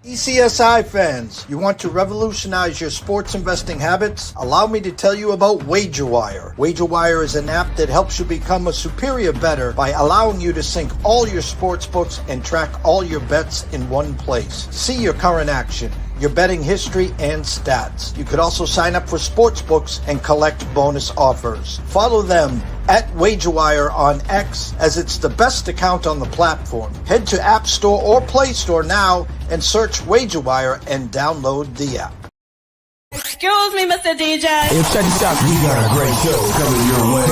ECSI fans, you want to revolutionize your sports investing habits? Allow me to tell you about WagerWire. WagerWire is an app that helps you become a superior bettor by allowing you to sync all your sports books and track all your bets in one place. See your current action, your betting history, and stats. You could also sign up for sports books and collect bonus offers. Follow them at WagerWire on X, as it's the best account on the platform. Head to App Store or Play Store now and search WagerWire and download the app. Excuse me, Mr. DJ. Hey, check this out. We got a great show coming your way.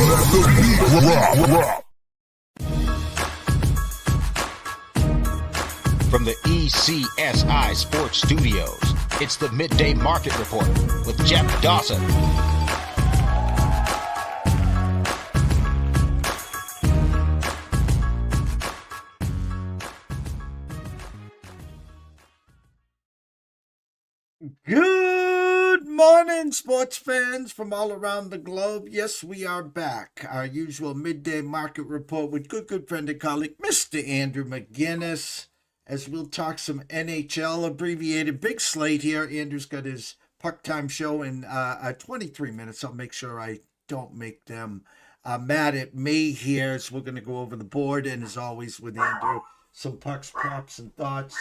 From the ECSI Sports Studios, it's the Midday Market Report with Jeff Dawson. Good morning, sports fans from all around the globe. Yes, we are back. Our usual midday market report with good friend and colleague, Mr. Andrew McInnis, as we'll talk some NHL abbreviated. Big slate here. Andrew's got his puck time show in 23 minutes. I'll make sure I don't make them mad at me here. So we're going to go over the board, and as always with Andrew, some pucks, props, and thoughts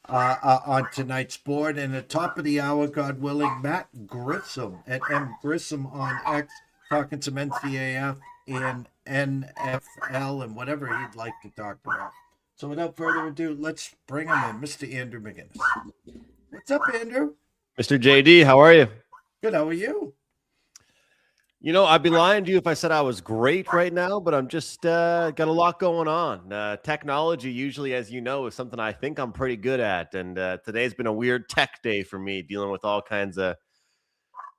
on tonight's board. And at the top of the hour, God willing, Matt Grissom at M Grissom on X, talking some NCAAF and NFL and whatever he'd like to talk about. So without further ado, let's bring him in, Mr. Andrew McInnis. What's up, Andrew? Mr. JD, how are you? Good, how are you? You know, I'd be lying to you if I said I was great right now, but I'm just got a lot going on. Technology usually, as you know, is something I think I'm pretty good at. And today's been a weird tech day for me, dealing with all kinds of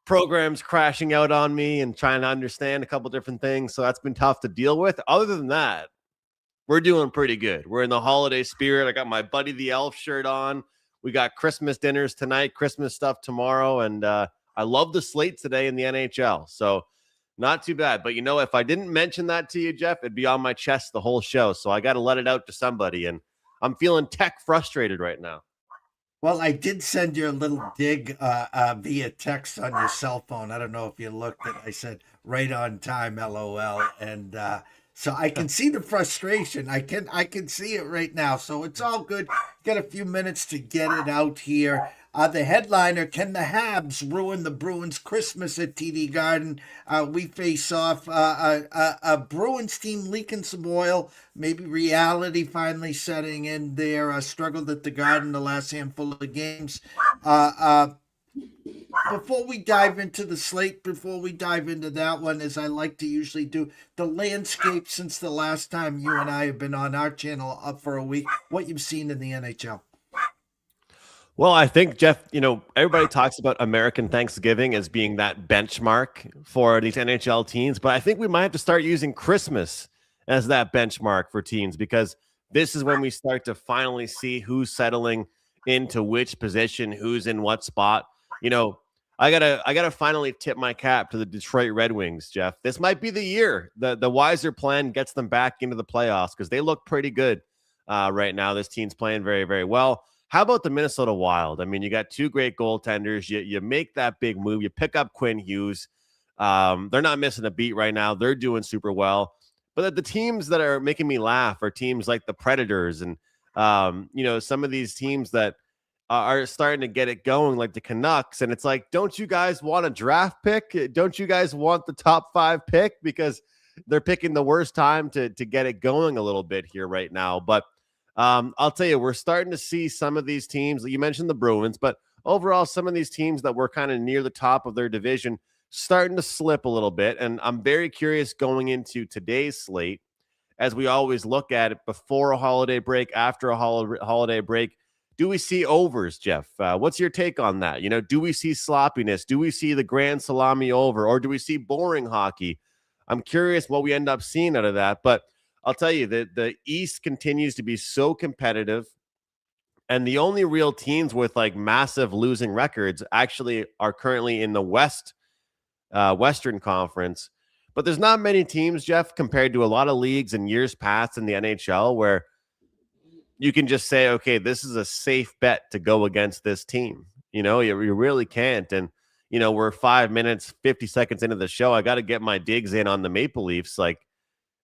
programs crashing out on me and trying to understand a couple different things. So that's been tough to deal with. Other than that, we're doing pretty good. We're in the holiday spirit. I got my Buddy the Elf shirt on. We got Christmas dinners tonight, Christmas stuff tomorrow. And I love the slate today in the NHL. So not too bad. But, you know, if I didn't mention that to you, Jeff, it'd be on my chest the whole show. So I got to let it out to somebody. And I'm feeling tech frustrated right now. Well, I did send you a little dig via text on your cell phone. I don't know if you looked at it. I said, right on time, LOL. And so I can see the frustration. I can see it right now. So it's all good. Got a few minutes to get it out here. The headliner, can the Habs ruin the Bruins' Christmas at TD Garden? We face off a Bruins team leaking some oil, maybe reality finally setting in there. Struggled at the Garden the last handful of games. Before we dive into the slate, before we dive into that one, as I like to usually do, the landscape since the last time you and I have been on our channel up for a week, what you've seen in the NHL. Well, I think, Jeff, you know, everybody talks about American Thanksgiving as being that benchmark for these NHL teams, but I think we might have to start using Christmas as that benchmark for teams, because this is when we start to finally see who's settling into which position, who's in what spot. You know, I gotta finally tip my cap to the Detroit Red Wings, Jeff. This might be the year the wiser plan gets them back into the playoffs, because they look pretty good right now. This team's playing very, very well. How about the Minnesota Wild? I mean, you got two great goaltenders. You make that big move. You pick up Quinn Hughes. They're not missing a beat right now. They're doing super well. But the teams that are making me laugh are teams like the Predators and, you know, some of these teams that are starting to get it going, like the Canucks. And it's like, don't you guys want a draft pick? Don't you guys want the top 5 pick? Because they're picking the worst time to get it going a little bit here right now. But I'll tell you, we're starting to see some of these teams. You mentioned the Bruins, but overall, some of these teams that were kind of near the top of their division starting to slip a little bit. And I'm very curious going into today's slate, as we always look at it before a holiday break, after a holiday break. Do we see overs, Jeff? What's your take on that? You know, do we see sloppiness? Do we see the grand salami over, or do we see boring hockey? I'm curious what we end up seeing out of that. But I'll tell you that the East continues to be so competitive, and the only real teams with like massive losing records actually are currently in the Western Conference. But there's not many teams, Jeff, compared to a lot of leagues in years past in the NHL, where you can just say, okay, this is a safe bet to go against this team. You really can't. And, we're 5 minutes, 50 seconds into the show. I got to get my digs in on the Maple Leafs. Like,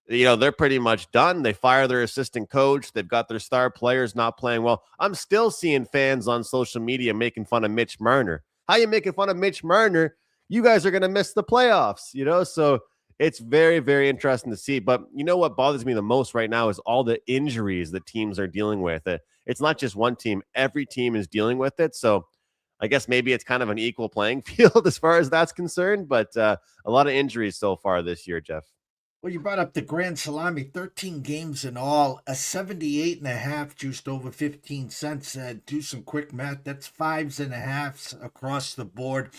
they're pretty much done. They fire their assistant coach. They've got their star players not playing well. I'm still seeing fans on social media making fun of Mitch Marner. How you making fun of Mitch Marner? You guys are going to miss the playoffs, So it's very, very interesting to see. But what bothers me the most right now is all the injuries that teams are dealing with. It's not just one team. Every team is dealing with it. So I guess maybe it's kind of an equal playing field as far as that's concerned. But a lot of injuries so far this year, Jeff. Well, you brought up the Grand Salami, 13 games in all, a 78.5, juiced over 15 cents. Do some quick math. That's 5.5 across the board.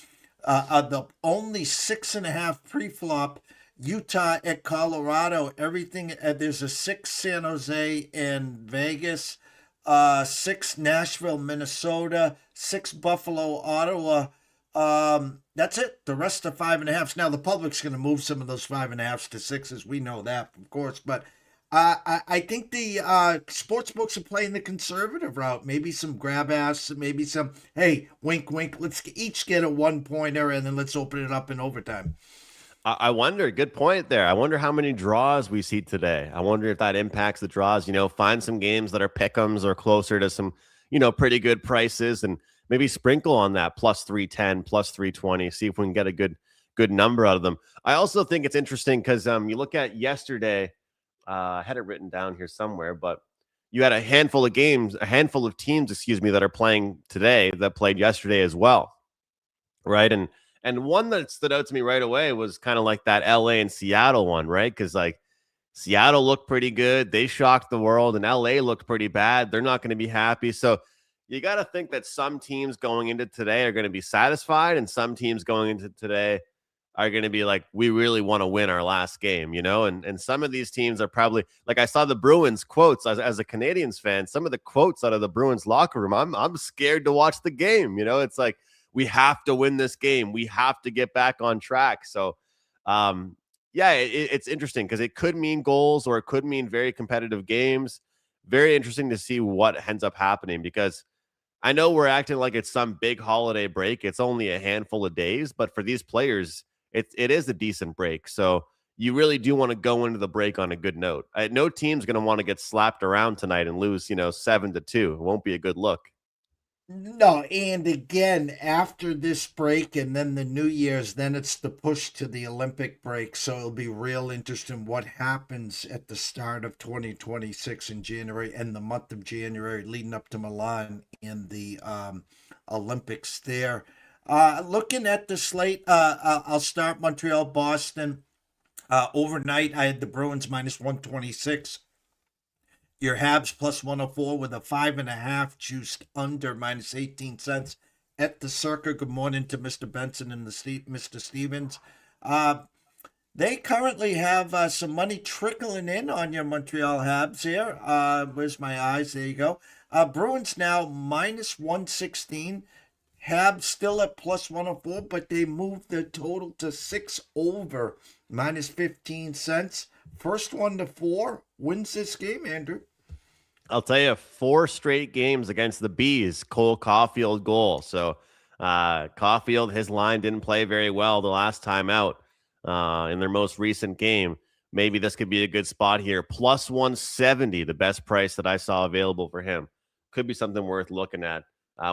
The only 6.5 pre-flop, Utah at Colorado. Everything, there's a 6 San Jose and Vegas, 6 Nashville, Minnesota, 6 Buffalo, Ottawa. That's it. The rest are 5.5s. Now the public's going to move some of those 5.5s to 6s. We know that, of course. But I think the sports books are playing the conservative route. Maybe some grab ass, maybe some, hey, wink, wink. Let's each get a 1-pointer and then let's open it up in overtime. I wonder, good point there. I wonder how many draws we see today. I wonder if that impacts the draws. Find some games that are pick'ems or closer to some, pretty good prices, and maybe sprinkle on that plus 310, plus 320, see if we can get a good number out of them. I also think it's interesting because you look at yesterday, I had it written down here somewhere, but you had a handful of teams, that are playing today that played yesterday as well, right? And one that stood out to me right away was kind of like that LA and Seattle one, right? Because like Seattle looked pretty good. They shocked the world, and LA looked pretty bad. They're not going to be happy. So you got to think that some teams going into today are going to be satisfied, and some teams going into today are going to be like, we really want to win our last game, and some of these teams are probably like, I saw the Bruins quotes as a Canadians fan, some of the quotes out of the Bruins locker room. I'm scared to watch the game. It's like, we have to win this game. We have to get back on track. So, it's interesting because it could mean goals or it could mean very competitive games. Very interesting to see what ends up happening, because I know we're acting like it's some big holiday break. It's only a handful of days, but for these players, it is a decent break. So you really do want to go into the break on a good note. No team's going to want to get slapped around tonight and lose, 7-2. It won't be a good look. No, and again, after this break and then the New Year's, then it's the push to the Olympic break. So it'll be real interesting what happens at the start of 2026 in January and the month of January leading up to Milan and the Olympics there. Looking at the slate, I'll start Montreal, Boston. Overnight, I had the Bruins minus 126. Your Habs plus 104 with a 5.5 juiced under minus 18 cents at the Circa. Good morning to Mr. Benson and Mr. Stevens. They currently have some money trickling in on your Montreal Habs here. Where's my eyes? There you go. Bruins now minus 116. Habs still at plus 104, but they moved the total to 6 over minus 15 cents. First 1 to 4 wins this game, Andrew. I'll tell you, 4 straight games against the Bees, Cole Caulfield goal. So Caulfield, his line didn't play very well the last time out in their most recent game. Maybe this could be a good spot here. Plus 170, the best price that I saw available for him. Could be something worth looking at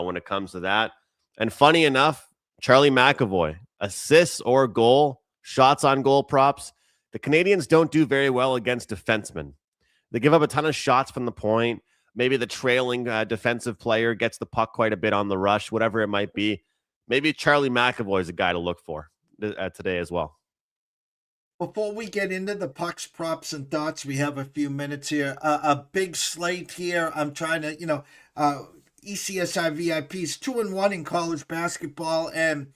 when it comes to that. And funny enough, Charlie McAvoy, assists or goal, shots on goal props. The Canadians don't do very well against defensemen. They give up a ton of shots from the point. Maybe the trailing defensive player gets the puck quite a bit on the rush, whatever it might be. Maybe Charlie McAvoy is a guy to look for today as well. Before we get into the pucks, props, and thoughts, we have a few minutes here. A big slate here. I'm trying to, ECSI VIPs 2-1 in college basketball, and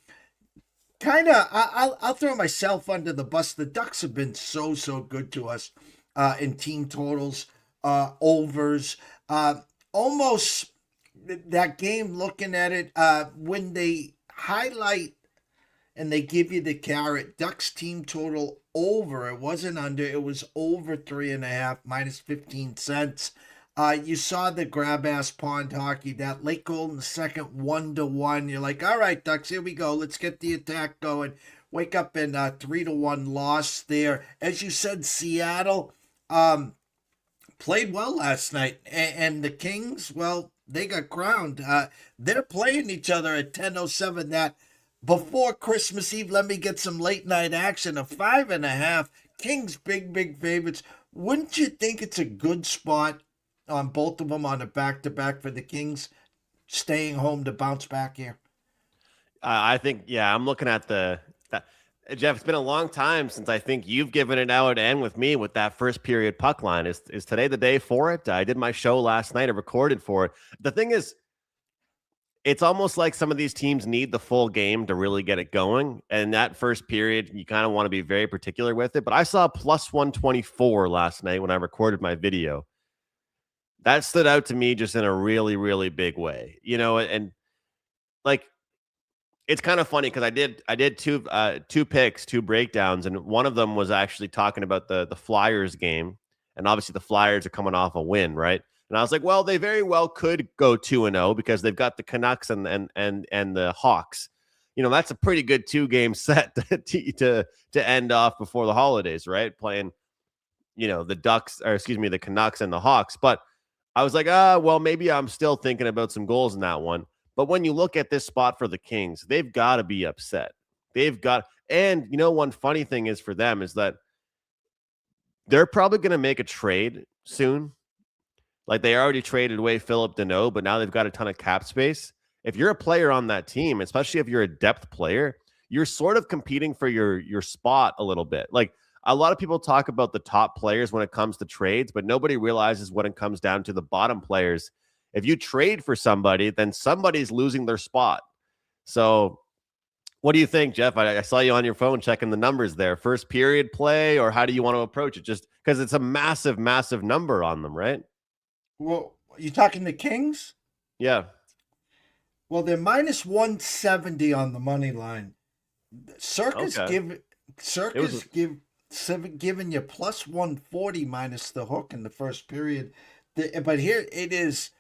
kind of, I'll throw myself under the bus. The Ducks have been so good to us in team totals, overs, almost that game. Looking at it, when they highlight and they give you the carrot, Ducks team total over. It wasn't under. It was over 3.5 minus 15 cents. You saw the grab ass pond hockey, that late goal in the second, 1-1. You're like, all right, Ducks, here we go. Let's get the attack going. Wake up in 3-1 loss there. As you said, Seattle played well last night, and the Kings, well, they got crowned. They're playing each other at 10:07. That before Christmas Eve, let me get some late night action. A 5.5. Kings big favorites. Wouldn't you think it's a good spot on both of them on a back-to-back for the Kings staying home to bounce back here? I think, yeah, I'm looking at Jeff, it's been a long time since I think you've given it out and with me with that first period puck line. Is today the day for it? I did my show last night. I recorded for it. The thing is, it's almost like some of these teams need the full game to really get it going. And that first period, you kind of want to be very particular with it. But I saw plus 124 last night when I recorded my video. That stood out to me just in a really, really big way. And like, it's kind of funny because I did two picks, two breakdowns, and one of them was actually talking about the Flyers game, and obviously the Flyers are coming off a win, right? And I was like, well, they very well could go 2-0 because they've got the Canucks and the Hawks. That's a pretty good 2-game set to end off before the holidays, right? Playing, the Canucks and the Hawks. But I was like, well, maybe I'm still thinking about some goals in that one. But when you look at this spot for the Kings, they've got to be upset. And one funny thing is for them is that they're probably going to make a trade soon. Like they already traded away Philip Deneau, but now they've got a ton of cap space. If you're a player on that team, especially if you're a depth player, you're sort of competing for your spot a little bit. Like a lot of people talk about the top players when it comes to trades, but nobody realizes when it comes down to the bottom players. If you trade for somebody, then somebody's losing their spot. So what do you think, Jeff? I saw you on your phone checking the numbers there. First period play, or how do you want to approach it? Just because it's a massive, massive number on them, right? Well, you talking the Kings? Yeah. Well, they're minus 170 on the money line. Giving you plus 140 minus the hook in the first period. But here it is.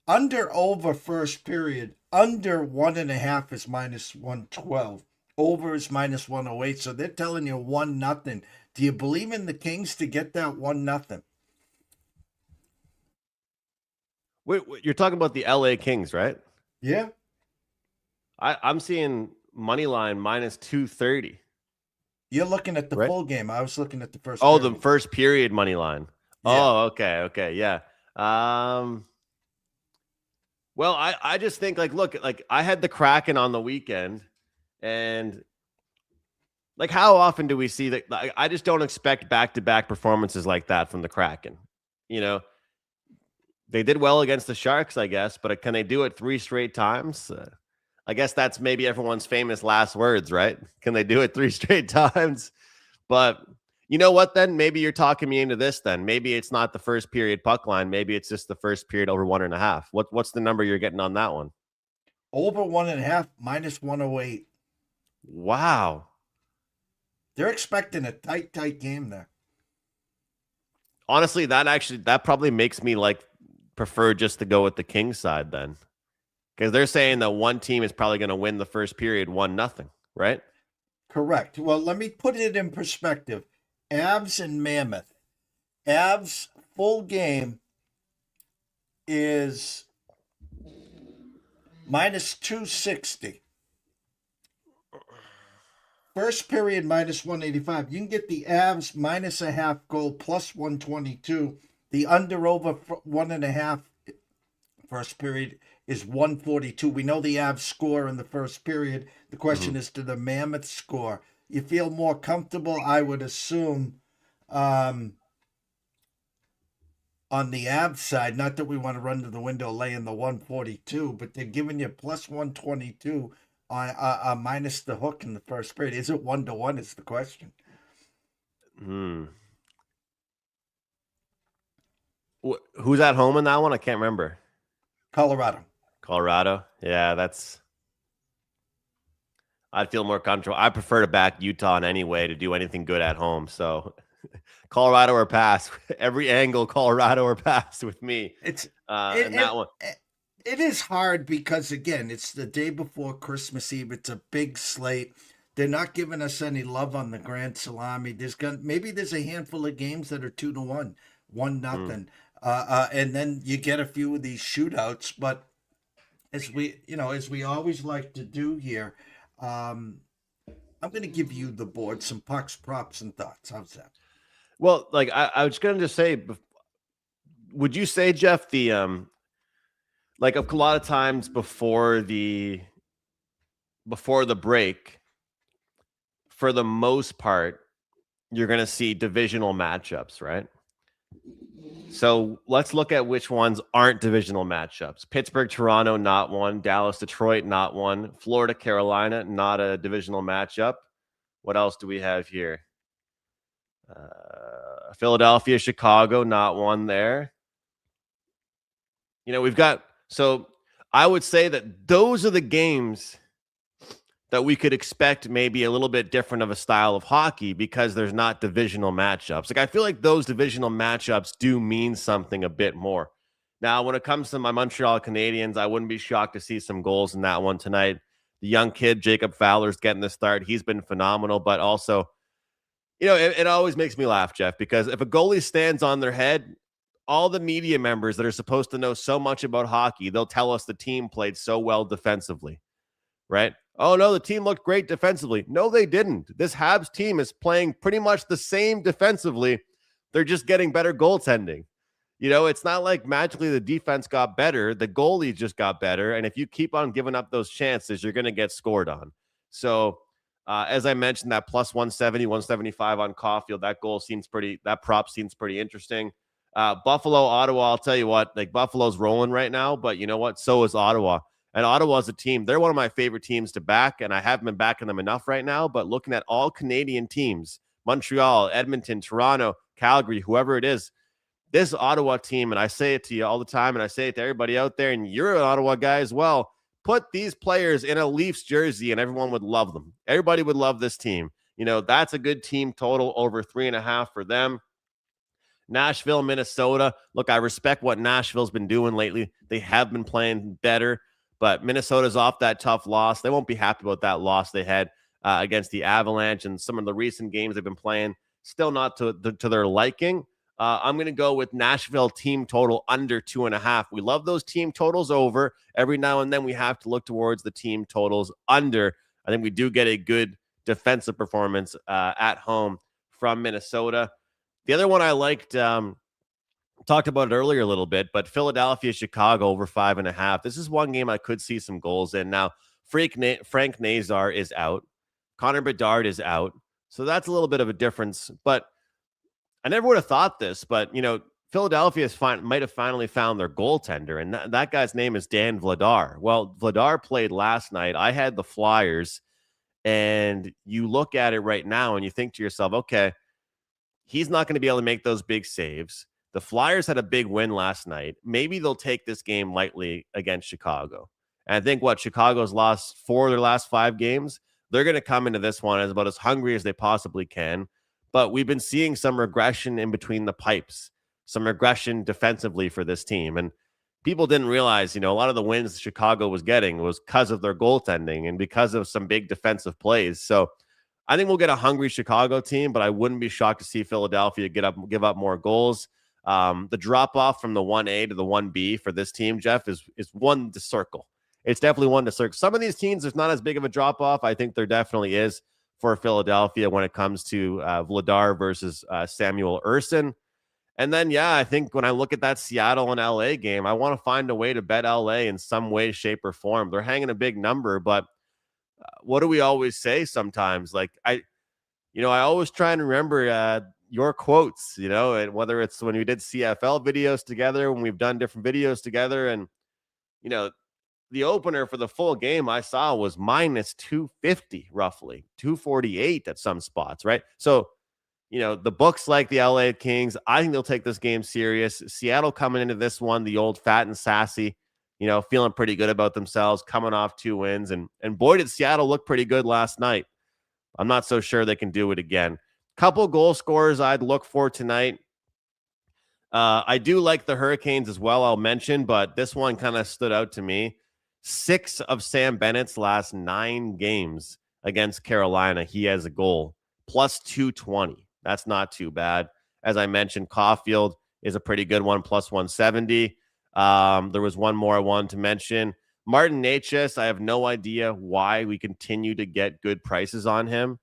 Under over first period, under 1.5 is minus 112. Over is minus 108. So they're telling you 1-0. Do you believe in the Kings to get that 1-0? Wait, you're talking about the LA Kings, right? Yeah. I'm seeing money line minus 230. You're looking at the right? full game. I was looking at the first. Oh, period. the first period money line. Yeah. Oh, okay, yeah. Well, I just think look, I had the Kraken on the weekend, and how often do we see that? I just don't expect back-to-back performances like that from the Kraken. They did well against the Sharks, I guess, but can they do it 3 straight times? I guess that's maybe everyone's famous last words, right? Can they do it 3 straight times? But you know what, then? Maybe you're talking me into this then. Maybe it's not the first period puck line. Maybe it's just the first period over 1.5. What's the number you're getting on that one? Over 1.5, minus 108. Wow. They're expecting a tight game there. Honestly, that probably makes me prefer just to go with the Kings side then. Because they're saying that one team is probably going to win the first period 1-0, right? Correct. Well, let me put it in perspective. Avs and Mammoth. Avs full game is minus 260. First period minus 185. You can get the Avs minus a half goal plus 122. The under over 1.5 first period is 142. We know the Avs score in the first period. The question is, do the Mammoth score? You feel more comfortable, I would assume, on the Avs side. Not that we want to run to the window, lay in the 142, but they're giving you plus 122 on minus the hook in the first period. Is it 1-1 is the question. Who's at home in that one? I can't remember. Colorado. Yeah, I'd feel more comfortable. I prefer to back Utah in any way to do anything good at home. So Colorado or pass. Every angle, Colorado or pass with me. It's And that one. it is hard because again, it's the day before Christmas Eve. It's a big slate. They're not giving us any love on the Grand Salami. Maybe there's a handful of games that are 2-1, 1-0, and then you get a few of these shootouts. But as we always like to do here, I'm going to give you the board, some pucks, props, and thoughts. How's that? Well, like I was going to just say, would you say, Jeff, the like a lot of times before the break, for the most part, you're going to see divisional matchups, right? So let's look at which ones aren't divisional matchups. Pittsburgh, Toronto, not one. Dallas, Detroit, not one. Florida, Carolina, not a divisional matchup. What else do we have here? Philadelphia, Chicago, not one there. We've got, so I would say that those are the games that we could expect maybe a little bit different of a style of hockey because there's not divisional matchups. Like, I feel like those divisional matchups do mean something a bit more. Now, when it comes to my Montreal Canadiens, I wouldn't be shocked to see some goals in that one tonight. The young kid, Jacob Fowler's getting the start. He's been phenomenal, but also, it always makes me laugh, Jeff, because if a goalie stands on their head, all the media members that are supposed to know so much about hockey, they'll tell us the team played so well defensively, right? Oh, no, the team looked great defensively. No, they didn't. This Habs team is playing pretty much the same defensively. They're just getting better goaltending. It's not like magically the defense got better. The goalie just got better. And if you keep on giving up those chances, you're going to get scored on. So, as I mentioned, that plus 170, 175 on Caulfield, that prop seems pretty interesting. Buffalo, Ottawa, I'll tell you what, like Buffalo's rolling right now, but you know what? So is Ottawa. And Ottawa's a team, they're one of my favorite teams to back, and I haven't been backing them enough right now, but looking at all Canadian teams, Montreal, Edmonton, Toronto, Calgary, whoever it is, this Ottawa team, and I say it to you all the time, and I say it to everybody out there, and you're an Ottawa guy as well, put these players in a Leafs jersey, and everyone would love them. Everybody would love this team. That's a good team total, over 3.5 for them. Nashville, Minnesota. Look, I respect what Nashville's been doing lately. They have been playing better. But Minnesota's off that tough loss. They won't be happy about that loss they had against the Avalanche, and some of the recent games they've been playing still not to their liking. I'm going to go with Nashville team total under 2.5. We love those team totals over. Every now and then we have to look towards the team totals under. I think we do get a good defensive performance at home from Minnesota. The other one I liked, talked about it earlier a little bit, but Philadelphia, Chicago over 5.5. This is one game I could see some goals in. Now, Frank Nazar is out. Connor Bedard is out. So that's a little bit of a difference. But I never would have thought this, but, Philadelphia might have finally found their goaltender, and that guy's name is Dan Vladar. Well, Vladar played last night. I had the Flyers, and you look at it right now and you think to yourself, okay, he's not going to be able to make those big saves. The Flyers had a big win last night. Maybe they'll take this game lightly against Chicago. And I think Chicago's lost 4 of their last 5 games. They're going to come into this one as about as hungry as they possibly can. But we've been seeing some regression in between the pipes, some regression defensively for this team. And people didn't realize, a lot of the wins Chicago was getting was because of their goaltending and because of some big defensive plays. So I think we'll get a hungry Chicago team, but I wouldn't be shocked to see Philadelphia give up more goals. The drop off from the 1A to the 1B for this team, Jeff, is one to circle. It's definitely one to circle. Some of these teams, there's not as big of a drop off. I think there definitely is for Philadelphia when it comes to Vladar versus Samuel Urson. And then, I think when I look at that Seattle and LA game, I want to find a way to bet LA in some way, shape, or form. They're hanging a big number, but what do we always say sometimes? Like, I always try and remember your quotes, and whether it's when we did CFL videos together, when we've done different videos together, and, the opener for the full game I saw was minus 250, roughly 248 at some spots, right? So, the books like the LA Kings, I think they'll take this game serious. Seattle coming into this one, the old fat and sassy, feeling pretty good about themselves, coming off 2 wins. And boy, did Seattle look pretty good last night. I'm not so sure they can do it again. Couple goal scorers I'd look for tonight. I do like the Hurricanes as well, I'll mention, but this one kind of stood out to me. 6 of Sam Bennett's last 9 games against Carolina, he has a goal, plus 220. That's not too bad. As I mentioned, Caulfield is a pretty good one, plus 170. There was one more I wanted to mention. Martin Necas, I have no idea why we continue to get good prices on him.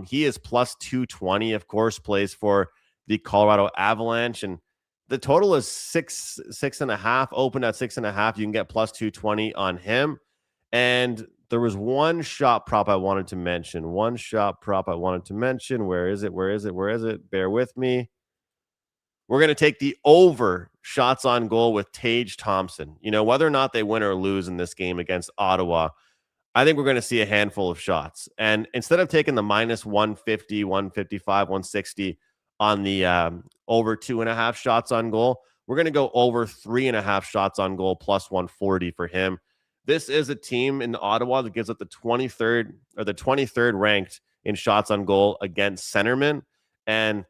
He is plus 220, of course, plays for the Colorado Avalanche, and the total is 6.5, open at 6.5. You can get plus 220 on him. And there was one shot prop I wanted to mention. Where is it? Bear with me. We're going to take the over shots on goal with Tage Thompson. You know, whether or not they win or lose in this game against Ottawa, I think we're going to see a handful of shots. And instead of taking the minus 150, 155, 160 on the over 2.5 shots on goal, we're going to go over 3.5 shots on goal plus 140 for him. This is a team in Ottawa that gives up the 23rd ranked in shots on goal against centermen. And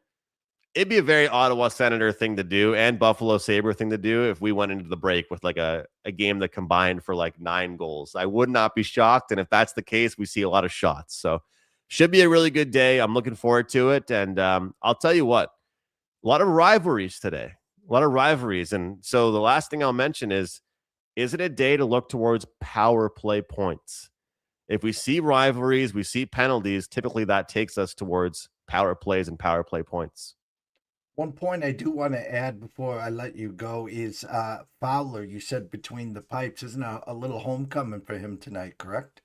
it'd be a very Ottawa Senator thing to do and Buffalo Sabre thing to do if we went into the break with like a game that combined for like 9 goals. I would not be shocked. And if that's the case, we see a lot of shots. So should be a really good day. I'm looking forward to it. And I'll tell you what, a lot of rivalries today, And so the last thing I'll mention is it a day to look towards power play points? If we see rivalries, we see penalties, typically that takes us towards power plays and power play points. One point I do want to add before I let you go is Fowler, you said between the pipes. Isn't a little homecoming for him tonight, correct?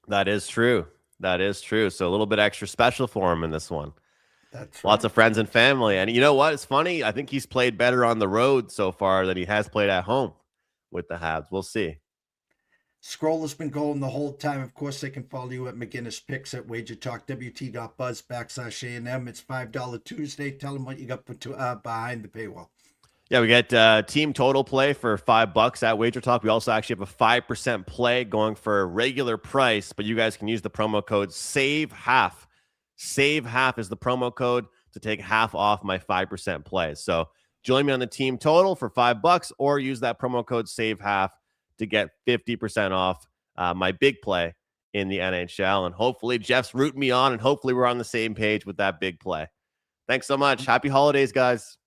That is true. So a little bit extra special for him in this one. That's Lots right. of friends and family. And you know what? It's funny. I think he's played better on the road so far than he has played at home with the Habs. We'll see. Scroll has been going the whole time. Of course, they can follow you at McInnis Picks at Wager Talk, WT.buzz/A&M. It's $5 Tuesday. Tell them what you got behind the paywall. Yeah, we get team total play for $5 at Wager Talk. We also actually have a 5% play going for a regular price, but you guys can use the promo code SAVE-HALF. SAVE-HALF is the promo code to take half off my 5% play. So join me on the team total for $5 or use that promo code SAVE-HALF to get 50% off my big play in the NHL. And hopefully Jeff's rooting me on, and hopefully we're on the same page with that big play. Thanks so much. Happy holidays, guys.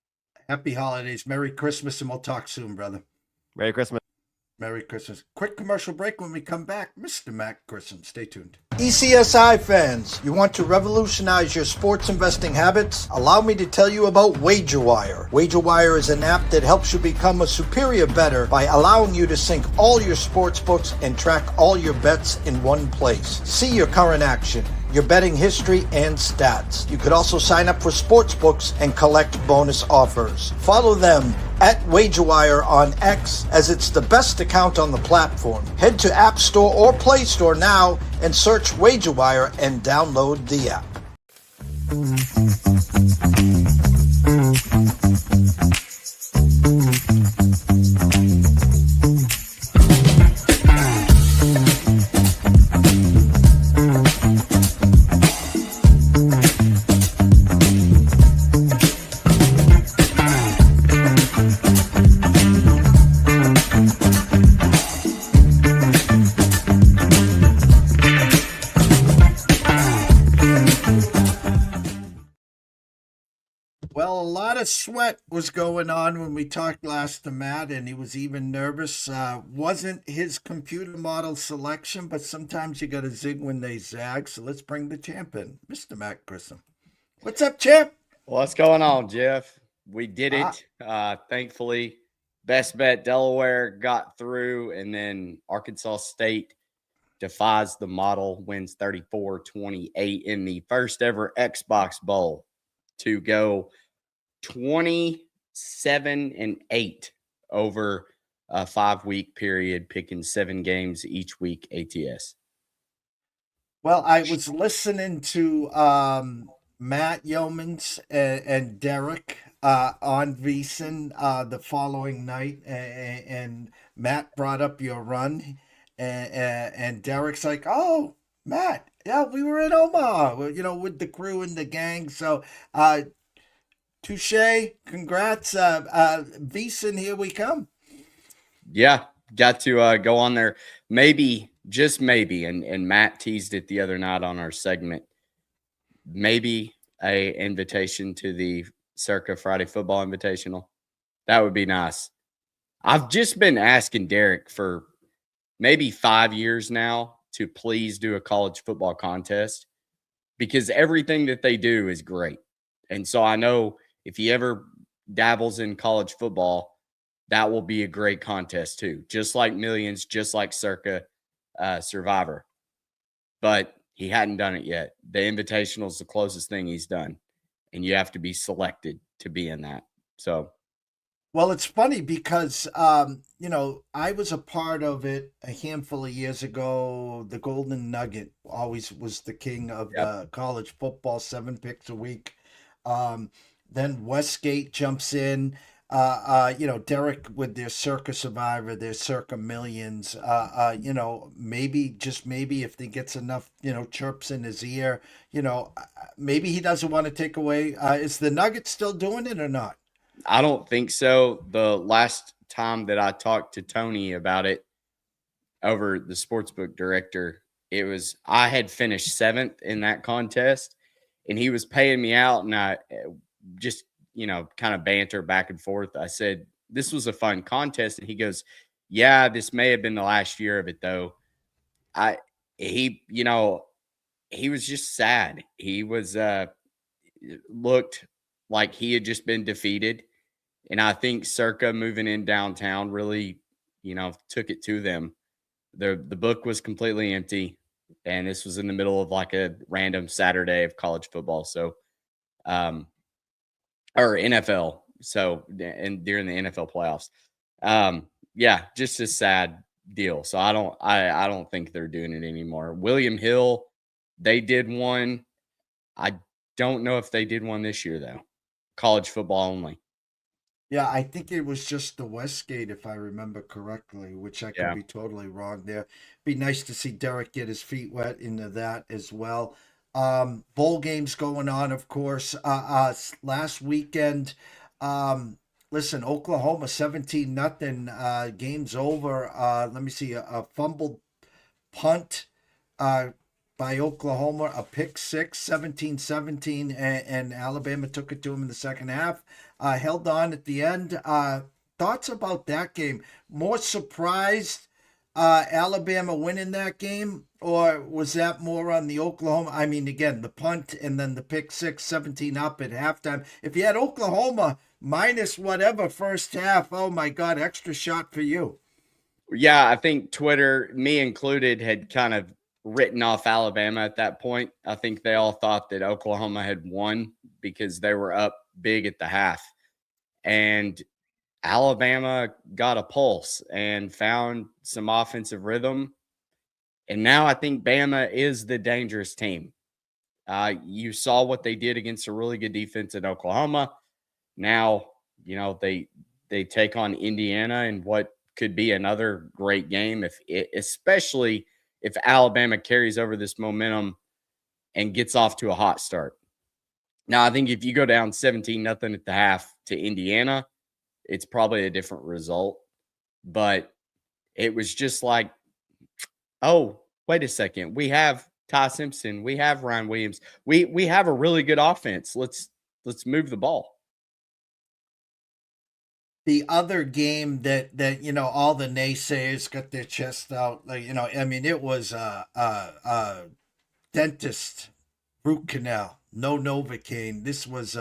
Happy holidays. Merry Christmas, and we'll talk soon, brother. Merry Christmas. Merry Christmas. Quick commercial break. When we come back, Mr. Matt Grissom. Stay tuned. ECSI fans, you want to revolutionize your sports investing habits? Allow me to tell you about WagerWire. WagerWire is an app that helps you become a superior bettor by allowing you to sync all your sports books and track all your bets in one place. See your current action, your betting history, and stats. You could also sign up for sports books and collect bonus offers. Follow them at WagerWire on X, as it's the best account on the platform. Head to App Store or Play Store now and search WagerWire and download the app. Well, a lot of sweat was going on when we talked last to Matt, and he was even nervous. Wasn't his computer model selection, but sometimes you got to zig when they zag. So let's bring the champ in, Mr. Matt Grissom. What's up, champ? What's going on, Jeff? We did it. Thankfully, Best Bet Delaware got through, and then Arkansas State defies the model, wins 34-28 in the first ever Xbox Bowl to go 27-8 over a 5-week period, picking 7 games each week ATS. Well, I was listening to Matt Yeomans and Derek on VSiN the following night, and Matt brought up your run, and Derek's like, "Oh, Matt. Yeah, we were in Omaha, with the crew and the gang. So, touche, congrats, Beeson, here we come. Yeah, got to go on there. Maybe, just maybe, and Matt teased it the other night on our segment. Maybe a invitation to the Circa Friday Football Invitational. That would be nice. I've just been asking Derek for maybe 5 years now to please do a college football contest because everything that they do is great. And so I know if he ever dabbles in college football, that will be a great contest too. Just like Millions, just like Circa Survivor. But he hadn't done it yet. The Invitational is the closest thing he's done. And you have to be selected to be in that. So, well, it's funny because, I was a part of it a handful of years ago. The Golden Nugget always was the king of the college football, 7 picks a week. Then Westgate jumps in. Derek with their Circa Survivor, their Circa Millions. Maybe, just maybe, if he gets enough, chirps in his ear, maybe he doesn't want to take away. Is the Nugget still doing it or not? I don't think so. The last time that I talked to Tony about it over the sportsbook director, I had finished 7th in that contest and he was paying me out, and I just, kind of banter back and forth. I said, this was a fun contest. And he goes, yeah, this may have been the last year of it though. He was just sad. He was, looked like he had just been defeated. And I think Circa moving in downtown really, took it to them. The book was completely empty, and this was in the middle of like a random Saturday of college football. So, or NFL. So, and during the NFL playoffs, just a sad deal. So I don't think they're doing it anymore. William Hill, they did one. I don't know if they did one this year though. College football only. Yeah, I think it was just the Westgate, if I remember correctly, which I could be totally wrong there. Be nice to see Derek get his feet wet into that as well. Bowl games going on, of course. Last weekend, listen, Oklahoma 17-0. Game's over. Let me see, a fumbled punt by Oklahoma, a pick six, 17-17, and Alabama took it to him in the second half. Held on at the end. Thoughts about that game? More surprised Alabama winning that game, or was that more on the Oklahoma? I mean, again, the punt and then the pick six, 17 up at halftime. If you had Oklahoma minus whatever first half, oh my God, extra shot for you. Yeah, I think Twitter, me included, had kind of written off Alabama at that point. I think they all thought that Oklahoma had won because they were up big at the half. And Alabama got a pulse and found some offensive rhythm. And now I think Bama is the dangerous team. You saw what they did against a really good defense at Oklahoma. Now, they take on Indiana in what could be another great game, especially if Alabama carries over this momentum and gets off to a hot start. Now, I think if you go down 17-0 at the half to Indiana, it's probably a different result. But it was just like, oh, wait a second. We have Ty Simpson. We have Ryan Williams. We have a really good offense. Let's move the ball. The other game that all the naysayers got their chest out, it was dentist root canal, no Novocaine. This was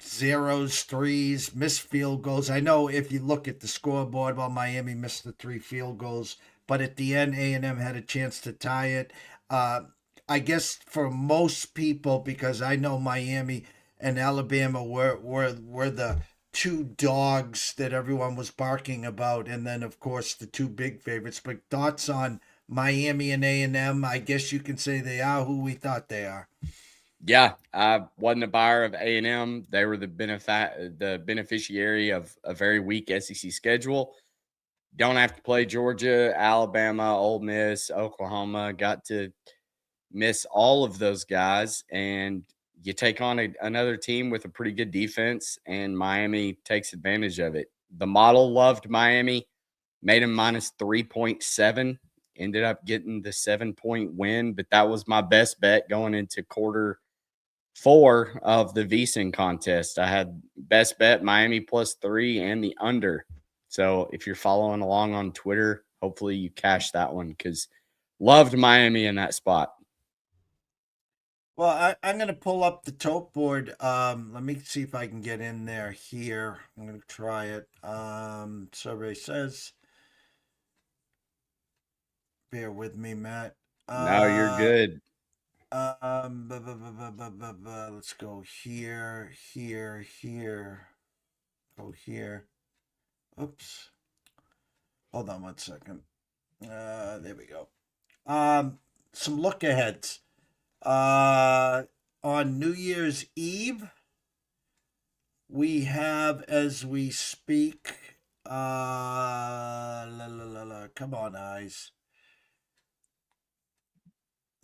zeros, threes, missed field goals. I know if you look at the scoreboard, well, Miami missed the 3 field goals, but at the end, A&M had a chance to tie it. I guess for most people, because I know Miami and Alabama were the 2 dogs that everyone was barking about, and then of course the 2 big favorites. But thoughts on Miami and A&M? I guess you can say they are who we thought they are. Yeah, I wasn't a buyer of A&M. They were the beneficiary of a very weak SEC schedule. don't have to play Georgia, Alabama, Ole Miss, Oklahoma. Got to miss all of those guys, and you take on another team with a pretty good defense, and Miami takes advantage of it. The model loved Miami, made them minus 3.7, ended up getting the 7-point win, but that was my best bet going into quarter 4 of the VSiN contest. I had best bet Miami +3 and the under. So if you're following along on Twitter, hopefully you cash that one because loved Miami in that spot. Well, I'm going to pull up the tote board. Let me see if I can get in there here. I'm going to try it. Survey says, bear with me, Matt. No, you're good. Let's go here. Go here. Oops. Hold on 1 second. There we go. Some look aheads. On New Year's Eve, we have, as we speak, come on, eyes.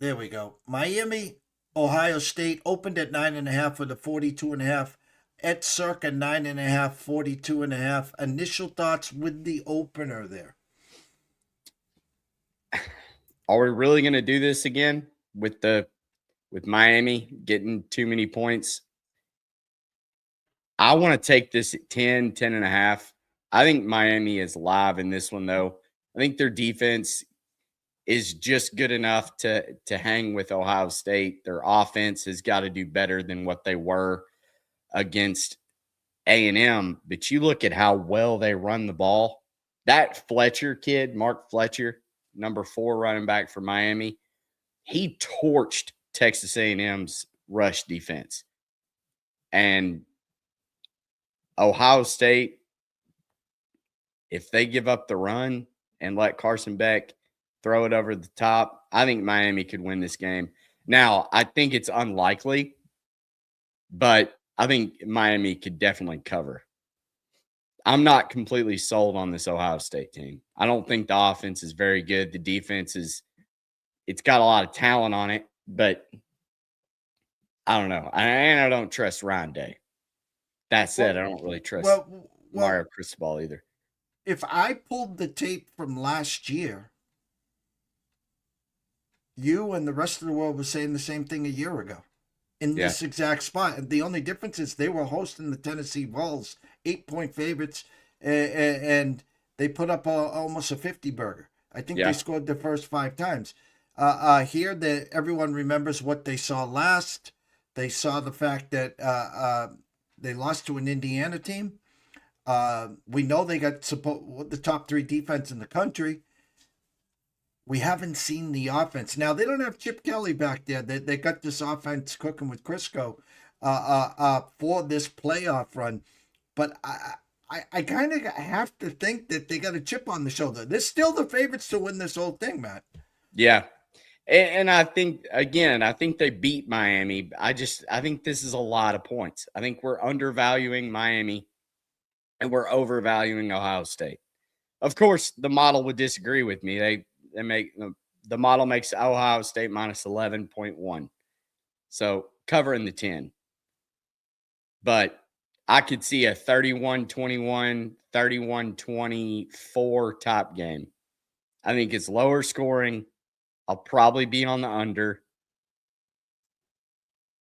There we go. Miami, Ohio State opened at 9.5 with a 42.5. At circa 9.5, 42.5. Initial thoughts with the opener there. Are we really going to do this again with Miami getting too many points? I want to take this at 10.5. I think Miami is live in this one, though. I think their defense is just good enough to hang with Ohio State. Their offense has got to do better than what they were against A&M. But you look at how well they run the ball. That Fletcher kid, Mark Fletcher, number 4 running back for Miami, he torched Texas A&M's rush defense. And Ohio State, if they give up the run and let Carson Beck throw it over the top, I think Miami could win this game. Now, I think it's unlikely, but I think Miami could definitely cover. I'm not completely sold on this Ohio State team. I don't think the offense is very good. The defense it's got a lot of talent on it, but I don't know. And I don't trust Ryan Day. That said, I don't really trust Mario Cristobal either. If I pulled the tape from last year, you and the rest of the world was saying the same thing a year ago in this exact spot. And the only difference is they were hosting the Tennessee Vols, 8-point favorites, and they put up almost a 50 burger. I think they scored the first 5 times. Here, everyone remembers what they saw last. They saw the fact that they lost to an Indiana team. We know they got the top 3 defense in the country. We haven't seen the offense. Now, they don't have Chip Kelly back there. They got this offense cooking with Crisco for this playoff run. But I kind of have to think that they got a chip on the shoulder. They're still the favorites to win this whole thing, Matt. Yeah. And I think, again, I think they beat Miami. I think this is a lot of points. I think we're undervaluing Miami and we're overvaluing Ohio State. Of course, the model would disagree with me. They make the model makes Ohio State minus 11.1. So covering the 10. But I could see a 31-21, 31-24 top game. I think it's lower scoring. I'll probably be on the under.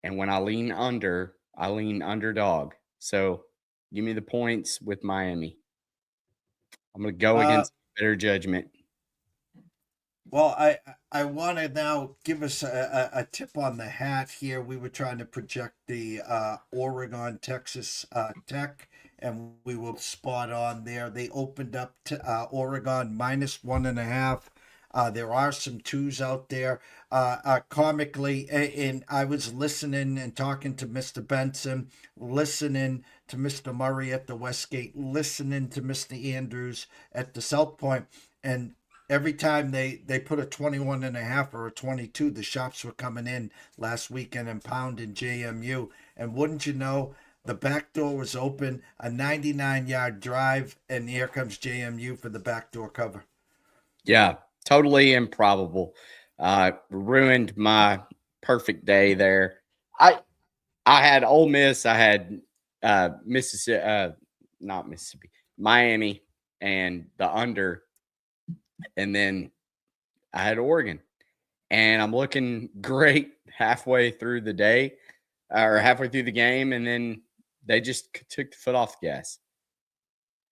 And when I lean under, I lean underdog. So give me the points with Miami. I'm going to go against better judgment. Well, I want to now give us a tip on the hat here. We were trying to project the Oregon, Texas Tech, and we were spot on there. They opened up to Oregon minus 1.5. There are some 2s out there. Comically, and I was listening and talking to Mr. Benson, listening to Mr. Murray at the Westgate, listening to Mr. Andrews at the South Point, and every time they put a 21.5 or a 22, the shops were coming in last weekend and pounding JMU. And wouldn't you know, The back door was open, a 99-yard drive, and here comes JMU for the backdoor cover. Yeah, totally improbable. Ruined my perfect day there. I had Ole Miss, I had Mississippi, not Mississippi, Miami, and the under, and then I had Oregon, and I'm looking great halfway through the day, or halfway through the game, and then they just took the foot off the gas.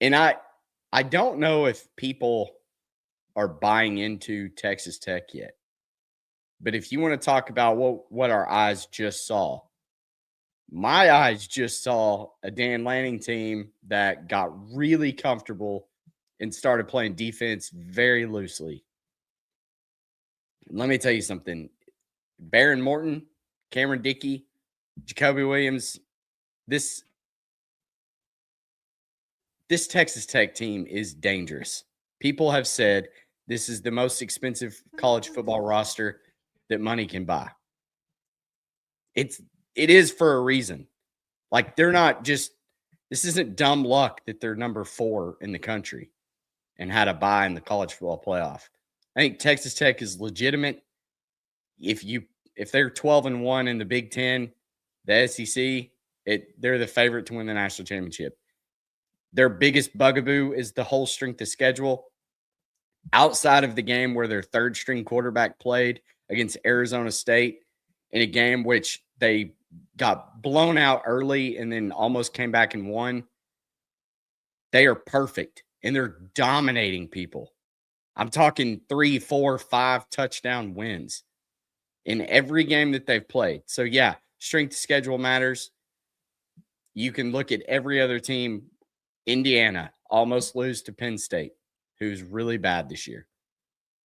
And I don't know if people are buying into Texas Tech yet, but if you want to talk about what our eyes just saw, my eyes just saw a Dan Lanning team that got really comfortable and started playing defense very loosely. Let me tell you something. Baron Morton, Cameron Dickey, Jacoby Williams, this Texas Tech team is dangerous. People have said this is the most expensive college football roster that money can buy. It is for a reason. Like, they're not just, this isn't dumb luck that they're number 4 in the country and had a bye in the college football playoff. I think Texas Tech is legitimate. If they're 12-1 in the Big Ten, the SEC, they're the favorite to win the national championship. Their biggest bugaboo is the whole strength of schedule. Outside of the game where their third string quarterback played against Arizona State in a game which they got blown out early and then almost came back and won, they are perfect and they're dominating people. I'm talking 3, 4, 5 touchdown wins in every game that they've played. So, yeah, strength of schedule matters. You can look at every other team. Indiana almost lose to Penn State, who's really bad this year.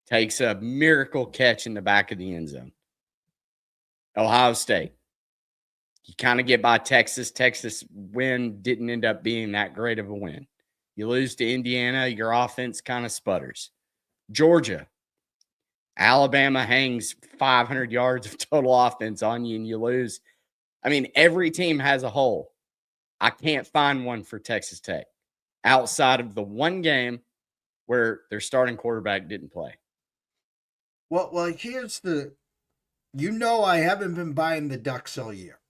Takes a miracle catch in the back of the end zone. Ohio State. You kind of get by Texas. Texas win didn't end up being that great of a win. You lose to Indiana, your offense kind of sputters. Georgia. Alabama hangs 500 yards of total offense on you and you lose. I mean, every team has a hole. I can't find one for Texas Tech outside of the one game where their starting quarterback didn't play. Well, here's I haven't been buying the Ducks all year.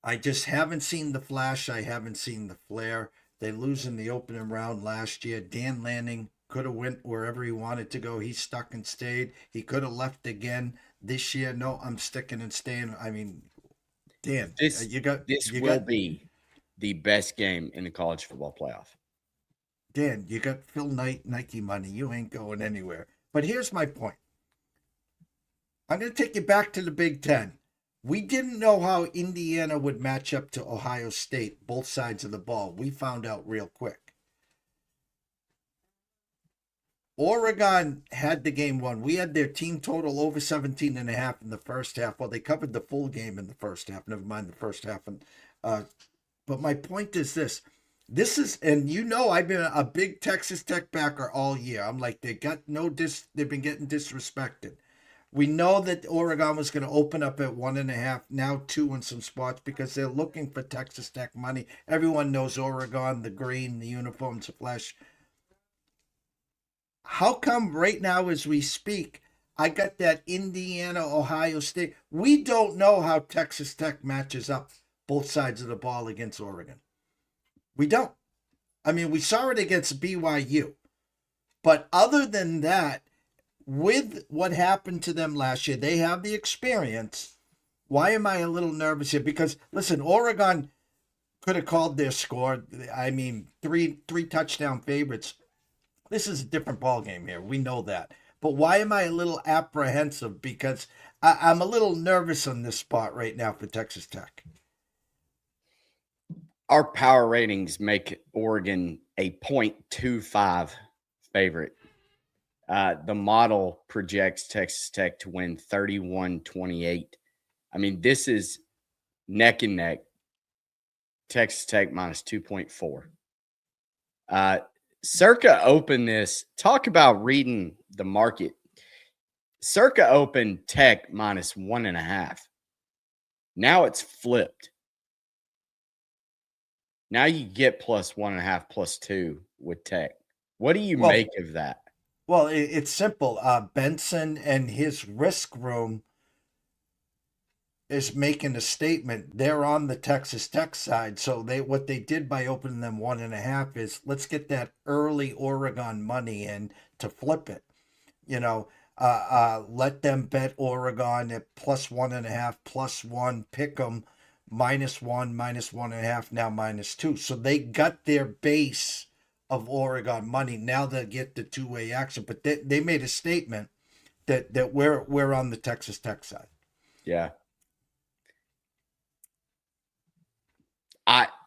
I just haven't seen the flash. I haven't seen the flare. They lose in the opening round last year. Dan Lanning could have went wherever he wanted to go. He stuck and stayed. He could have left again this year. No, I'm sticking and staying. I mean, Dan, this will be the best game in the college football playoff. Dan, you got Phil Knight, Nike money. You ain't going anywhere. But here's my point. I'm going to take you back to the Big Ten. We didn't know how Indiana would match up to Ohio State, both sides of the ball. We found out real quick. Oregon had the game won. We had their team total over 17.5 in the first half. Well, they covered the full game in the first half. Never mind the first half. But my point is this. This is, and I've been a big Texas Tech backer all year. I'm like, they've been getting disrespected. We know that Oregon was going to open up at 1.5, now 2 in some spots because they're looking for Texas Tech money. Everyone knows Oregon, the green, the uniforms, the flash. How come right now as we speak, I got that Indiana, Ohio State? We don't know how Texas Tech matches up both sides of the ball against Oregon. We don't. I mean, we saw it against BYU. But other than that, with what happened to them last year, they have the experience. Why am I a little nervous here? Because, listen, Oregon could have called their score. I mean, three touchdown favorites. This is a different ballgame here. We know that. But why am I a little apprehensive? Because I'm a little nervous on this spot right now for Texas Tech. Our power ratings make Oregon a 0.25 favorite. The model projects Texas Tech to win 31-28. I mean, this is neck and neck. Texas Tech minus 2.4. Circa opened this. Talk about reading the market. Circa opened Tech minus 1.5. Now it's flipped. Now you get plus 1.5, plus 2 with Tech. What do you Well, make of that? Well, it's simple. Benson and his risk room is making a statement. They're on the Texas Tech side. So what they did by opening them 1.5 is let's get that early Oregon money in to flip it. Let them bet Oregon at plus 1.5, plus 1, pick them -1, -1.5, now -2. So they got their base of Oregon money. Now they'll get the two-way action. But they made a statement that we're on the Texas Tech side. Yeah.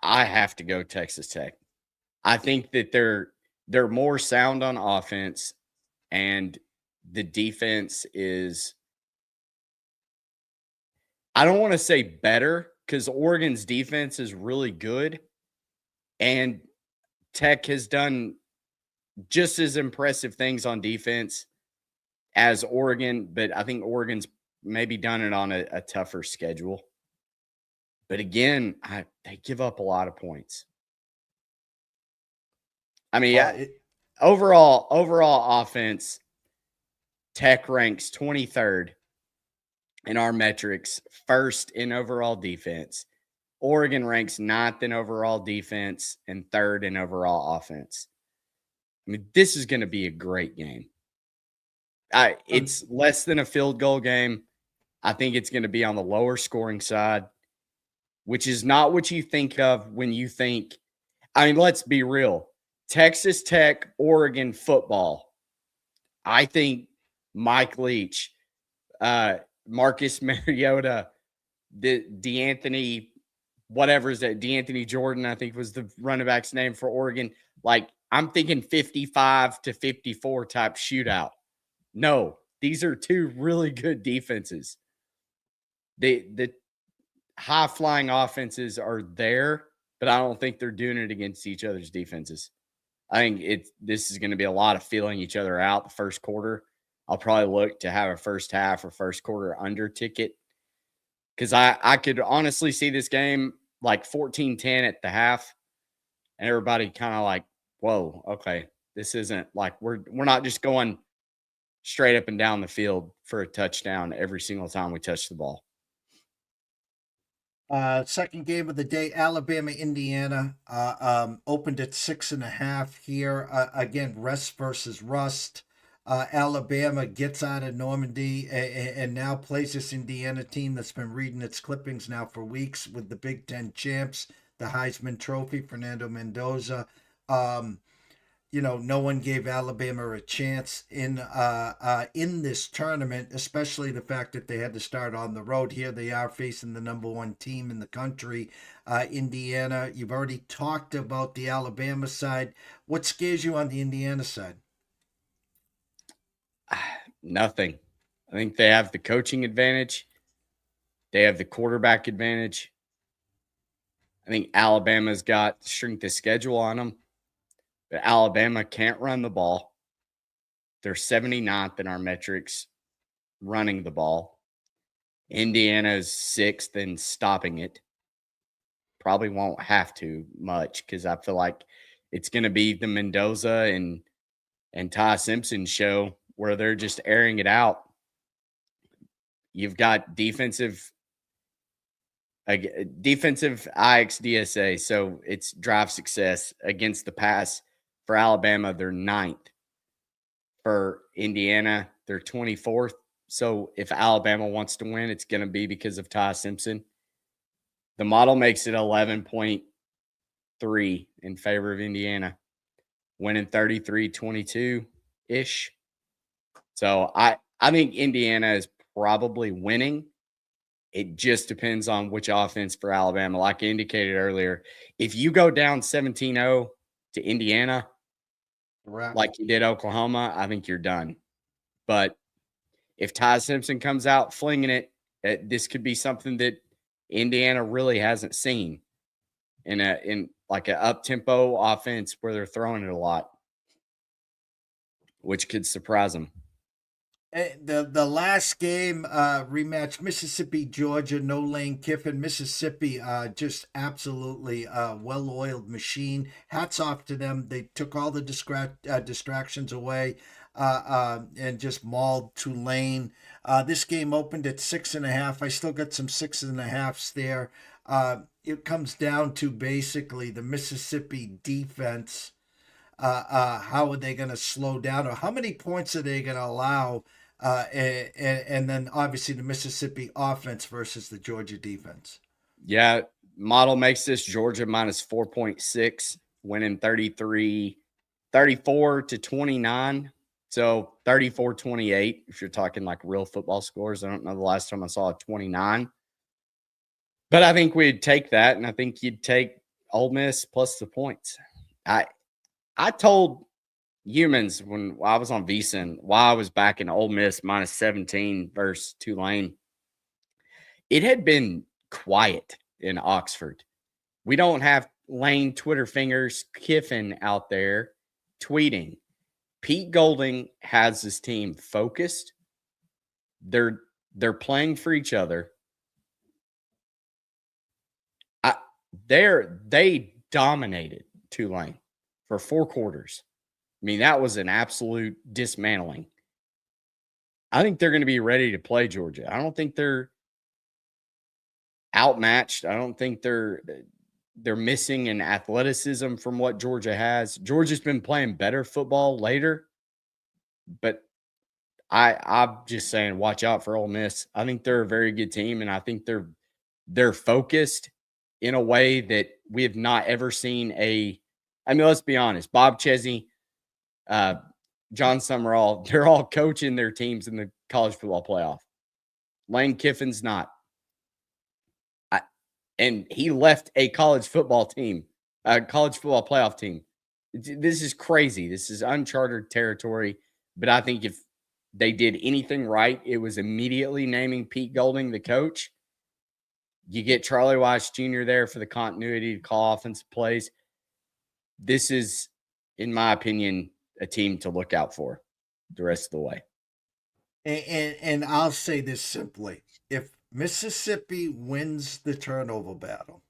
I have to go Texas Tech. I think that they're more sound on offense, and the defense is, I don't want to say better, because Oregon's defense is really good, and Tech has done just as impressive things on defense as Oregon, but I think Oregon's maybe done it on a tougher schedule. But again, they give up a lot of points. I mean, overall offense, Tech ranks 23rd in our metrics, first in overall defense. Oregon ranks 9th in overall defense and 3rd in overall offense. I mean, this is going to be a great game. It's less than a field goal game. I think it's going to be on the lower scoring side, which is not what you think of when you think, I mean, let's be real. Texas Tech, Oregon football. I think Mike Leach, Marcus Mariota, DeAnthony, whatever is that, DeAnthony Jordan, I think was the running back's name for Oregon. Like, I'm thinking 55-54 type shootout. No, these are two really good defenses. The high-flying offenses are there, but I don't think they're doing it against each other's defenses. I think this is going to be a lot of feeling each other out the first quarter. I'll probably look to have a first half or first quarter under ticket, because I could honestly see this game like 14-10 at the half, and everybody kind of like, whoa, okay, this isn't like we're not just going straight up and down the field for a touchdown every single time we touch the ball. Second game of the day, Alabama, Indiana, opened at 6.5 here. Again, rest versus rust. Alabama gets out of Normandy and now plays this Indiana team that's been reading its clippings now for weeks with the Big Ten champs, the Heisman Trophy, Fernando Mendoza. No one gave Alabama a chance in this tournament, especially the fact that they had to start on the road. Here they are facing the number 1 team in the country, Indiana. You've already talked about the Alabama side. What scares you on the Indiana side? Nothing. I think they have the coaching advantage. They have the quarterback advantage. I think Alabama's got strength of schedule on them. But Alabama can't run the ball. They're 79th in our metrics running the ball. Indiana's 6th in stopping it. Probably won't have to much, because I feel like it's going to be the Mendoza and Ty Simpson show where they're just airing it out. You've got defensive IXDSA, so it's drive success against the pass. For Alabama, they're 9th. For Indiana, they're 24th. So if Alabama wants to win, it's going to be because of Ty Simpson. The model makes it 11.3 in favor of Indiana, winning 33-22-ish. So I think Indiana is probably winning. It just depends on which offense for Alabama. Like I indicated earlier, if you go down 17-0 to Indiana, right, like you did Oklahoma, I think you're done. But if Ty Simpson comes out flinging it, this could be something that Indiana really hasn't seen in like an up-tempo offense where they're throwing it a lot, which could surprise them. The last game rematch, Mississippi Georgia, no Lane Kiffin. Mississippi just absolutely well-oiled machine. Hats off to them. They took all the distractions away and just mauled Tulane. This game opened at 6.5. I still got some 6.5s there. It comes down to basically the Mississippi defense. How are they going to slow down, or how many points are they going to allow? And then obviously the Mississippi offense versus the Georgia defense. Yeah, model makes this Georgia minus 4.6, winning 34-29. So 34-28, if you're talking like real football scores. I don't know the last time I saw a 29. But I think we'd take that, and I think you'd take Ole Miss plus the points. I told humans when I was on VSiN while I was back in Ole Miss minus 17 versus Tulane, it had been quiet in Oxford. We don't have Lane Twitter fingers Kiffin out there tweeting. Pete Golding has his team focused. They're playing for each other. They dominated Tulane for 4 quarters. I mean, that was an absolute dismantling. I think they're going to be ready to play Georgia. I don't think they're outmatched. I don't think they're missing in athleticism from what Georgia has. Georgia's been playing better football later, but I'm just saying, watch out for Ole Miss. I think they're a very good team, and I think they're focused in a way that we have not ever seen I mean, let's be honest. Bob Chesney, John Summerall, they're all coaching their teams in the college football playoff. Lane Kiffin's not. And he left a college football team, a college football playoff team. This is crazy. This is uncharted territory. But I think if they did anything right, it was immediately naming Pete Golding the coach. You get Charlie Weiss Jr. there for the continuity to call offensive plays. This is, in my opinion, a team to look out for the rest of the way. And I'll say this simply. If Mississippi wins the turnover battle,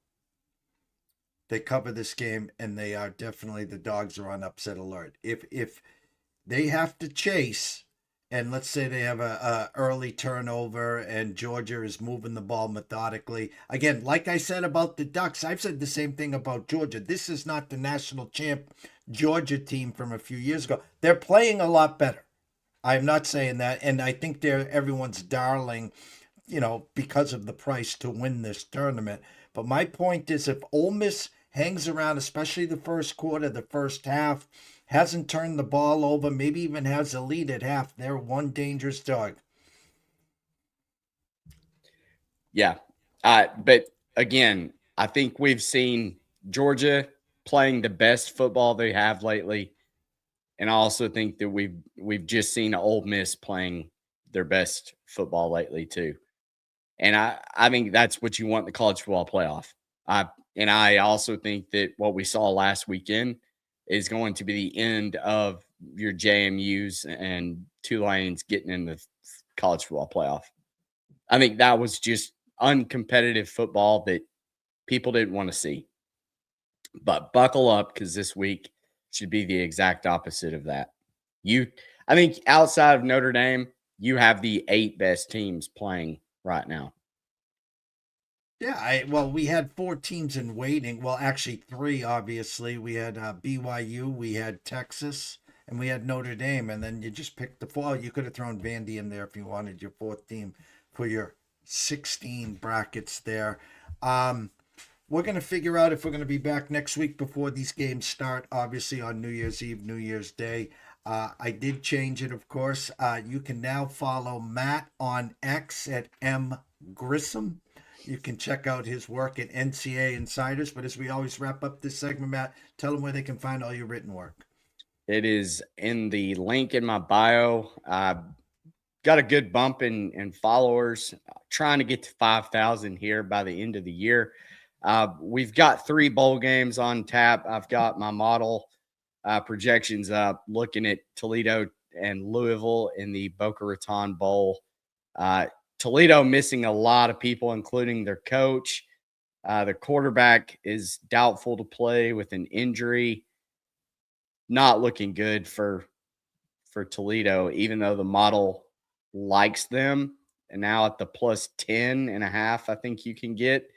they cover this game, and they are definitely, the dogs are on upset alert. If they have to chase, and let's say they have a early turnover and Georgia is moving the ball methodically. Again, like I said about the Ducks, I've said the same thing about Georgia. This is not the national champ Georgia team from a few years ago. They're playing a lot better. I'm not saying that, and I think they're everyone's darling, because of the price to win this tournament. But my point is, if Ole Miss hangs around, especially the first quarter, the first half, hasn't turned the ball over, maybe even has a lead at half, they're one dangerous dog. Yeah. But again, I think we've seen Georgia playing the best football they have lately. And I also think that we've just seen Ole Miss playing their best football lately too. And I think that's what you want in the college football playoff. And I also think that what we saw last weekend is going to be the end of your JMUs and Tulane's getting in the college football playoff. I think that was just uncompetitive football that people didn't want to see. But buckle up, because this week should be the exact opposite of that. I think outside of Notre Dame, you have the 8 best teams playing right now. Yeah, we had 4 teams in waiting. Well, actually 3, obviously. We had BYU, we had Texas, and we had Notre Dame. And then you just picked the 4. You could have thrown Vandy in there if you wanted your 4th team for your 16 brackets there. We're going to figure out if we're going to be back next week before these games start, obviously on New Year's Eve, New Year's Day. I did change it, of course. You can now follow Matt on X at @Grissom. You can check out his work at NCAA Insiders. But as we always wrap up this segment, Matt, tell them where they can find all your written work. It is in the link in my bio. Got a good bump in followers. Trying to get to 5,000 here by the end of the year. We've got 3 bowl games on tap. I've got my model projections up, looking at Toledo and Louisville in the Boca Raton Bowl. Toledo missing a lot of people, including their coach. The quarterback is doubtful to play with an injury. Not looking good for Toledo, even though the model likes them. And now at the plus 10.5, I think you can get.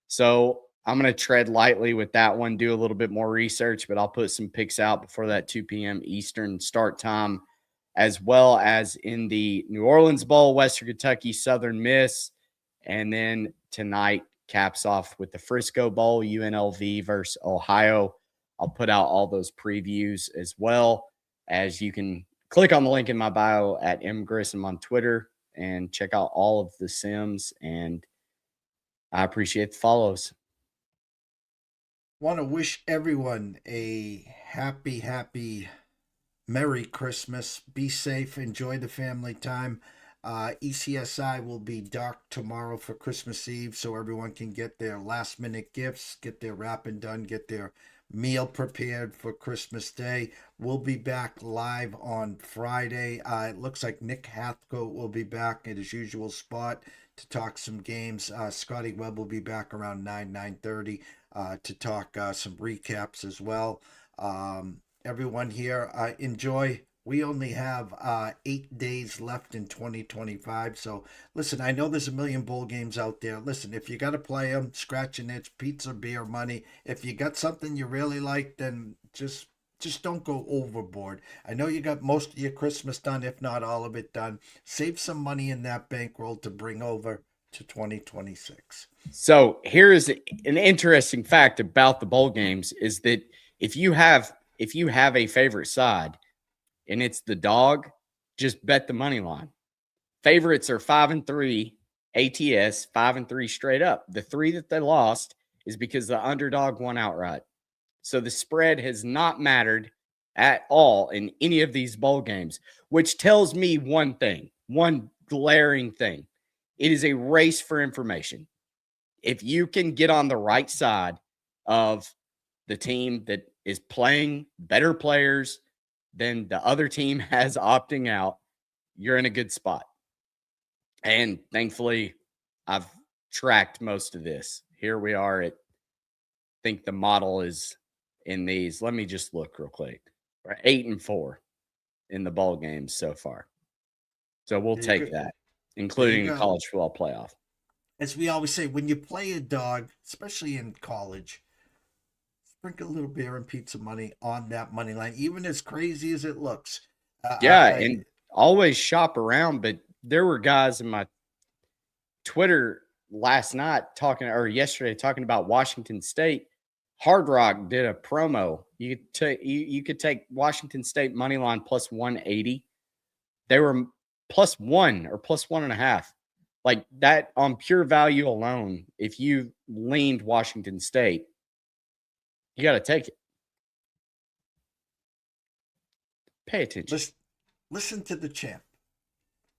So I'm going to tread lightly with that one, do a little bit more research, but I'll put some picks out before that 2 p.m. Eastern start time, as well as in the New Orleans Bowl, Western Kentucky, Southern Miss. And then tonight caps off with the Frisco Bowl, UNLV versus Ohio. I'll put out all those previews as well, as you can click on the link in my bio at mgrissom on Twitter and check out all of the sims. And I appreciate the follows. Want to wish everyone a happy Merry Christmas. Be safe. Enjoy the family time. ECSI will be dark tomorrow for Christmas Eve, so everyone can get their last minute gifts, get their wrapping done, get their meal prepared for Christmas Day. We'll be back live on Friday. It looks like Nick Hathcote will be back at his usual spot to talk some games. Scotty Webb will be back around 9:30 to talk some recaps as well. Everyone here, enjoy. We only have 8 days left in 2025. So listen, I know there's a million bowl games out there. Listen, if you got to play them, scratch an itch, pizza, beer, money. If you got something you really like, then just don't go overboard. I know you got most of your Christmas done, if not all of it done. Save some money in that bankroll to bring over to 2026. So here is an interesting fact about the bowl games is that if you have a favorite side and it's the dog, just bet the money line. Favorites are 5-3 ATS, 5-3 straight up. The 3 that they lost is because the underdog won outright. So the spread has not mattered at all in any of these bowl games, which tells me one thing, one glaring thing. It is a race for information. If you can get on the right side of the team that is playing better players than the other team has opting out, you're in a good spot. And thankfully, I've tracked most of this. Here we are at, I think the model is in these. Let me just look real quick. We're 8-4 in the ball games so far. So we'll take that, including the college football playoff. As we always say, when you play a dog, especially in college, sprinkle a little beer and pizza money on that money line, even as crazy as it looks. And always shop around. But there were guys in my Twitter last night yesterday talking about Washington State. Hard Rock did a promo. You could take Washington State money line plus 180. They were plus 1 or plus 1.5. Like that on pure value alone. If you leaned Washington State, you got to take it. Pay attention. Listen to the champ.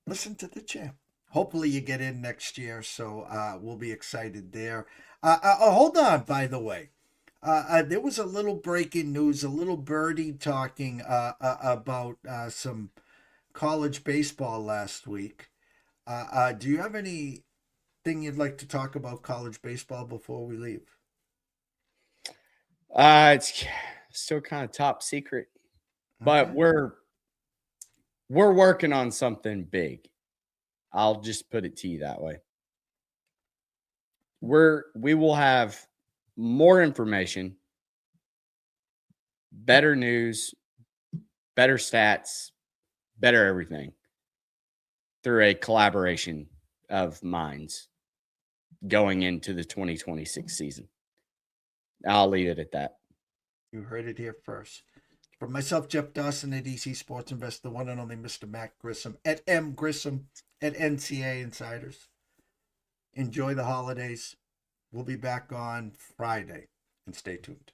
Listen to the champ. Hopefully you get in next year, so we'll be excited there. Hold on, by the way. There was a little breaking news, a little birdie talking about some college baseball last week. Do you have anything you'd like to talk about college baseball before we leave? It's still kind of top secret, but we're working on something big. I'll just put it to you that way. We will have more information, better news, better stats, better everything through a collaboration of minds going into the 2026 season. I'll leave it at that. You heard it here first. For myself, Jeff Dawson at EC Sports Invest, the one and only Mr. Matt Grissom at M Grissom at NCAA Insiders. Enjoy the holidays. We'll be back on Friday, and stay tuned.